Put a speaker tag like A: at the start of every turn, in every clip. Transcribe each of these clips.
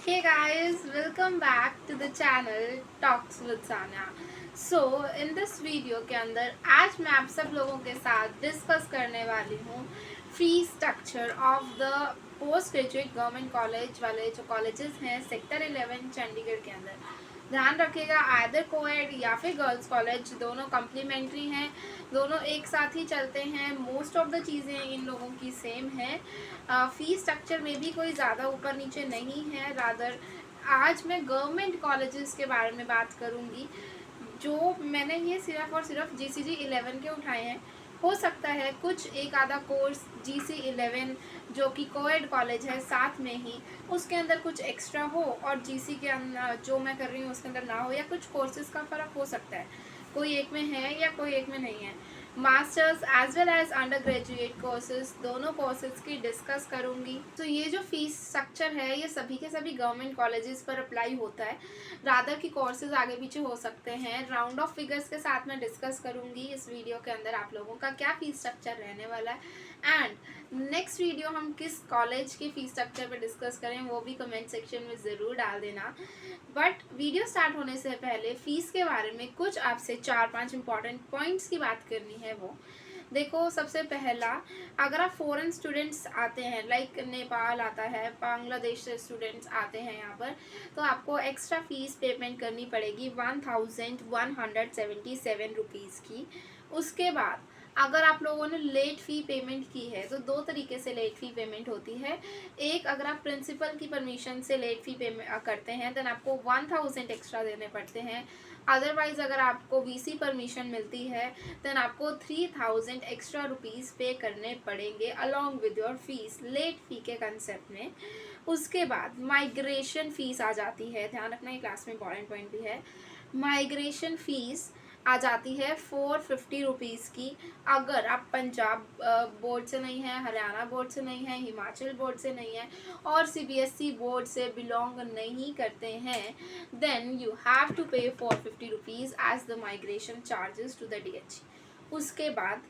A: Hey guys, welcome back to the channel Talks with Sanya. In this video के अंदर आज मैं आप सब लोगों के साथ डिस्कस करने वाली हूँ fee structure of the post graduate government college वाले जो कॉलेजेस हैं सेक्टर 11 चंडीगढ़ के अंदर। ध्यान रखिएगा आइदर कोएड या फिर गर्ल्स कॉलेज दोनों कम्प्लीमेंट्री हैं, दोनों एक साथ ही चलते हैं। मोस्ट ऑफ द चीज़ें इन लोगों की सेम है। फी स्ट्रक्चर में भी कोई ज़्यादा ऊपर नीचे नहीं है। रादर आज मैं गवर्नमेंट कॉलेजेस के बारे में बात करूँगी जो मैंने ये सिर्फ और सिर्फ GCG 11 के उठाए हैं। हो सकता है कुछ एक आधा कोर्स GC 11 जो कि कोएड कॉलेज है साथ में ही उसके अंदर कुछ एक्स्ट्रा हो और GC के अंदर जो मैं कर रही हूँ उसके अंदर ना हो, या कुछ कोर्सेज का फ़र्क हो सकता है, कोई एक में है या कोई एक में नहीं है। Masters as well as undergraduate courses दोनों कोर्सेज की डिस्कस करूँगी। तो ये जो फीस स्ट्रक्चर है ये सभी के सभी गवर्नमेंट कॉलेजेस पर अप्लाई होता है। रादर की कोर्सेज आगे पीछे हो सकते हैं। राउंड ऑफ फिगर्स के साथ मैं डिस्कस करूँगी इस वीडियो के अंदर आप लोगों का क्या फीस स्ट्रक्चर रहने वाला है। एंड नेक्स्ट वीडियो हम किस कॉलेज की फीस स्ट्रक्चर पर डिस्कस करें वो भी कमेंट सेक्शन में ज़रूर डाल देना। बट वीडियो स्टार्ट होने से पहले फ़ीस के बारे में कुछ आपसे 4-5 इंपॉर्टेंट पॉइंट्स की बात करनी है। वो देखो, सबसे पहला, अगर आप फॉरेन स्टूडेंट्स आते हैं लाइक नेपाल आता है, बांग्लादेश से स्टूडेंट्स आते हैं यहाँ पर, तो आपको एक्स्ट्रा फ़ीस पेमेंट करनी पड़ेगी 1177 रुपीज़ की। उसके बाद अगर आप लोगों ने लेट फ़ी पेमेंट की है तो दो तरीके से लेट फ़ी पेमेंट होती है। एक, अगर आप प्रिंसिपल की परमिशन से लेट फ़ी पेमेंट करते हैं देन आपको 1000 एक्स्ट्रा देने पड़ते हैं। अदरवाइज़ अगर आपको VC परमिशन मिलती है देन आपको 3000 एक्स्ट्रा रुपीज़ पे करने पड़ेंगे along with your fees, late fee के कंसेप्ट में। उसके बाद माइग्रेशन फ़ीस आ जाती है, ध्यान रखना ये क्लास में इंपॉर्टेंट पॉइंट भी है। माइग्रेशन फ़ीस आ जाती है 450 रुपीज़ की। अगर आप पंजाब बोर्ड से नहीं है, हरियाणा बोर्ड से नहीं है, हिमाचल बोर्ड से नहीं है और CBSE बोर्ड से बिलोंग नहीं करते हैं then you have to pay 450 rupees as the migration charges to the DH। उसके बाद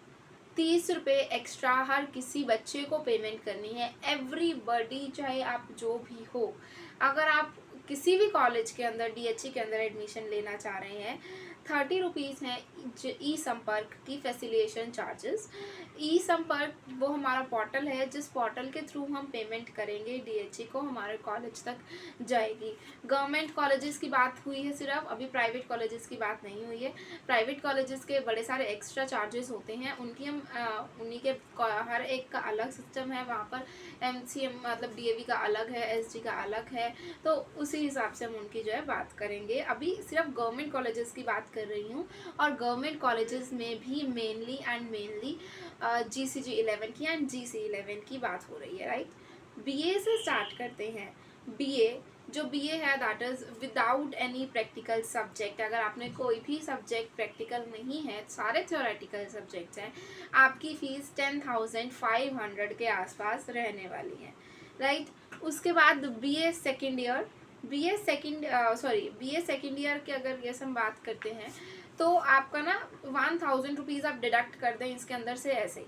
A: 30 रुपये एक्स्ट्रा हर किसी बच्चे को पेमेंट करनी है, एवरीबडी, चाहे आप जो भी हो। अगर आप किसी भी कॉलेज के अंदर DHE के अंदर एडमिशन लेना चाह रहे हैं, 30 रुपीज़ हैं ई संपर्क की फैसिलिटेशन चार्जेस। ई संपर्क वो हमारा पोर्टल है जिस पोर्टल के थ्रू हम पेमेंट करेंगे DHE को, हमारे कॉलेज तक जाएगी। गवर्नमेंट कॉलेजेस की बात हुई है सिर्फ, अभी प्राइवेट कॉलेजेस की बात नहीं हुई है। प्राइवेट कॉलेजेस के बड़े सारे एक्स्ट्रा चार्जेस होते हैं, उनकी हम उन्हीं के हर एक का अलग सिस्टम है। वहाँ पर MCM मतलब DAV का अलग है, SG का अलग है, तो उसी हिसाब से हम उनकी जो है बात करेंगे। अभी सिर्फ गवर्नमेंट कॉलेजेस की बात कर रही हूँ और गवर्नमेंट कॉलेजेस में भी मेनली GCG 11 की एंड GC 11 की बात हो रही है, राइट। BA से स्टार्ट करते हैं। BA जो BA है that is without any practical subject. अगर आपने कोई भी सब्जेक्ट प्रैक्टिकल नहीं है, सारे थ्योरेटिकल सब्जेक्ट्स हैं, आपकी फ़ीस 10,500 के आसपास रहने वाली है, राइट। उसके बाद BA second year, BA second year की अगर ये हम बात करते हैं तो आपका ना 1000 रुपीज़ आप डिडक्ट कर दें इसके अंदर से। ऐसे ही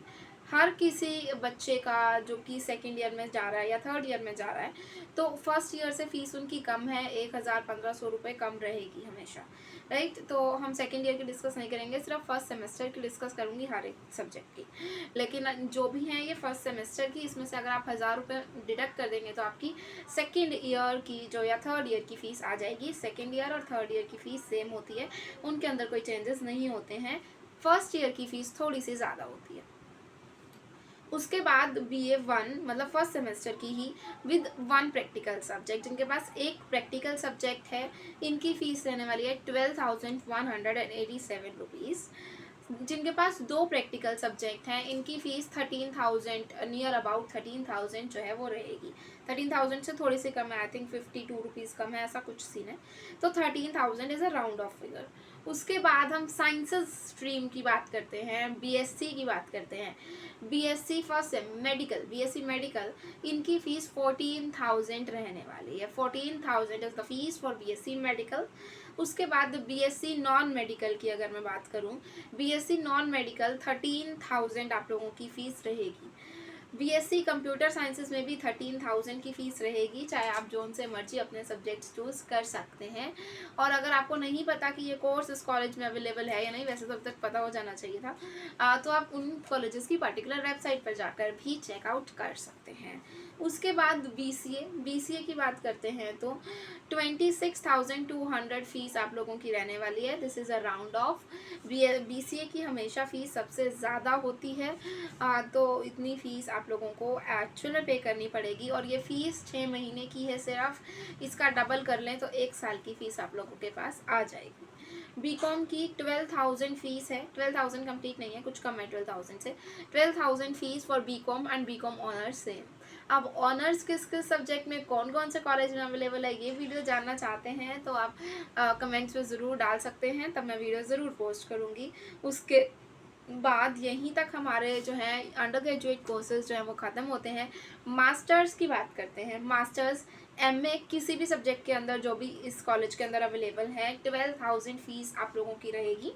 A: हर किसी बच्चे का जो कि सेकेंड ईयर में जा रहा है या थर्ड ईयर में जा रहा है, तो फर्स्ट ईयर से फ़ीस उनकी कम है, 1000-1500 रुपये कम रहेगी हमेशा, राइट। तो हम सेकेंड ईयर की डिस्कस नहीं करेंगे, सिर्फ फर्स्ट सेमेस्टर की डिस्कस करूँगी हर एक सब्जेक्ट की। लेकिन जो भी हैं ये फर्स्ट सेमेस्टर की, इसमें से अगर आप 1000 रुपये डिडक्ट कर देंगे तो आपकी सेकेंड ईयर की जो या थर्ड ईयर की फ़ीस आ जाएगी। सेकेंड ईयर और थर्ड ईयर की फ़ीस सेम होती है, उनके अंदर कोई चेंजेस नहीं होते हैं। फर्स्ट ईयर की फ़ीस थोड़ी सी ज़्यादा होती है। उसके बाद BA 1 मतलब फर्स्ट सेमेस्टर की ही विद 1 प्रैक्टिकल सब्जेक्ट, जिनके पास एक प्रैक्टिकल सब्जेक्ट है, इनकी फ़ीस रहने वाली है 12,187 रुपीज़। जिनके पास 2 प्रैक्टिकल सब्जेक्ट हैं, इनकी फ़ीस 13,000 नियर अबाउट 13,000 जो है वो रहेगी। 13,000 से थोड़ी सी कम है, आई थिंक 52 रुपीज़ कम है, ऐसा कुछ सीन है। तो 13,000 is a round of figure. उसके बाद हम साइंसेस स्ट्रीम की बात करते हैं, BSc की बात करते हैं। BSc first medical, BSc medical, इनकी फ़ीस 14,000 रहने वाली है। 14,000 is the fees for BSc medical. उसके बाद BSc नॉन मेडिकल की अगर मैं बात करूं, BSc नॉन मेडिकल 13,000 आप लोगों की फ़ीस रहेगी। बीएससी कंप्यूटर साइंसेज में भी 13,000 की फ़ीस रहेगी, चाहे आप जोन से मर्जी अपने सब्जेक्ट्स चूज़ कर सकते हैं। और अगर आपको नहीं पता कि ये कोर्स इस कॉलेज में अवेलेबल है या नहीं, वैसे तो अब तक पता हो जाना चाहिए था, तो आप उन कॉलेजेस की पर्टिकुलर वेबसाइट पर जाकर भी चेकआउट कर सकते हैं। उसके बाद बीसीए की बात करते हैं तो 26,200 फ़ीस आप लोगों की रहने वाली है। This is a round of. BCA की हमेशा फ़ीस सबसे ज़्यादा होती है, तो इतनी फ़ीस आप लोगों को एक्चुअल में पे करनी पड़ेगी। और ये फ़ीस 6 महीने की है सिर्फ, इसका डबल कर लें तो 1 साल की फ़ीस आप लोगों के पास आ जाएगी। बीकॉम की 12,000 फ़ीस है, 12,000 कंप्लीट नहीं है, कुछ कम है 12,000 से। 12,000 fees for BCom and BCom honours सेम। अब ऑनर्स किस किस सब्जेक्ट में कौन कौन से कॉलेज में अवेलेबल है, ये वीडियो जानना चाहते हैं तो आप कमेंट्स में ज़रूर डाल सकते हैं, तब मैं वीडियो ज़रूर पोस्ट करूँगी। उसके बाद यहीं तक हमारे जो है अंडर ग्रेजुएट कोर्सेज जो हैं वो ख़त्म होते हैं। मास्टर्स की बात करते हैं। मास्टर्स एमए किसी भी सब्जेक्ट के अंदर जो भी इस कॉलेज के अंदर अवेलेबल है, 12,000 फ़ीस आप लोगों की रहेगी।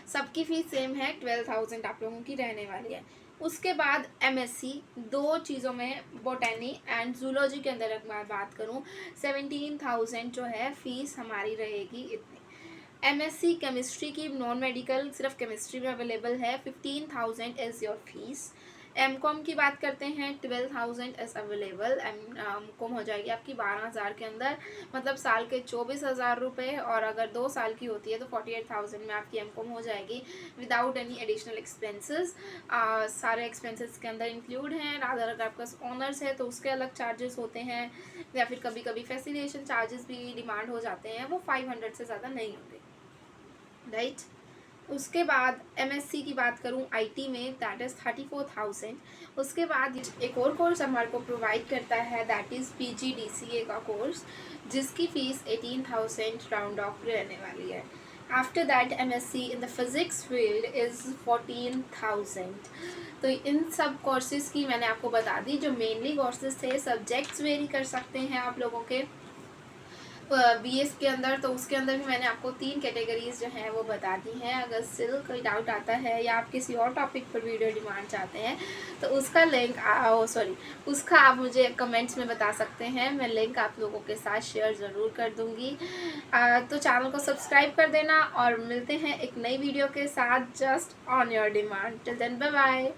A: सबकी फ़ीस सेम है, 12,000 आप लोगों की रहने वाली है। उसके बाद एमएससी, 2 चीज़ों में बोटैनी एंड जूलॉजी के अंदर अगर मैं बात करूँ, 17,000 जो है फ़ीस हमारी रहेगी इतनी। एमएससी केमिस्ट्री की नॉन मेडिकल सिर्फ केमिस्ट्री में अवेलेबल है, 15,000 इज़ योर फीस। एमकॉम की बात करते हैं, 12,000 इज़ अवेलेबल। एमकॉम हो जाएगी आपकी 12,000 के अंदर, मतलब साल के 24,000 रुपये, और अगर 2 साल की होती है तो 48,000 में आपकी एमकॉम हो जाएगी विदाउट एनी एडिशनल एक्सपेंसेस। सारे एक्सपेंसेस के अंदर इंक्लूड हैं। अगर आपका ऑनर्स है तो उसके अलग चार्जेस होते हैं, या फिर कभी कभी फैसिलिटेशन चार्जेस भी डिमांड हो जाते हैं, वो 500 से ज़्यादा नहीं होते, राइट। उसके बाद एमएससी की बात करूं आईटी में, दैट इज़ 34,000। उसके बाद एक और कोर्स हमारे को प्रोवाइड करता है, दैट इज़ पीजीडीसीए का कोर्स, जिसकी फ़ीस 18,000 राउंड ऑफ रहने वाली है। After that MSc in the physics field is 14,000। तो इन सब कोर्सेज़ की मैंने आपको बता दी। जो मेनली कोर्सेज़ थे, सब्जेक्ट्स वेरी कर सकते हैं आप लोगों के बीएस के अंदर, तो उसके अंदर भी मैंने आपको 3 कैटेगरीज जो हैं वो बता दी हैं। अगर स्टिल कोई डाउट आता है या आप किसी और टॉपिक पर वीडियो डिमांड चाहते हैं तो उसका लिंक उसका आप मुझे कमेंट्स में बता सकते हैं, मैं लिंक आप लोगों के साथ शेयर ज़रूर कर दूँगी। तो चैनल को सब्सक्राइब कर देना, और मिलते हैं एक नई वीडियो के साथ, just on your demand. Till then bye bye.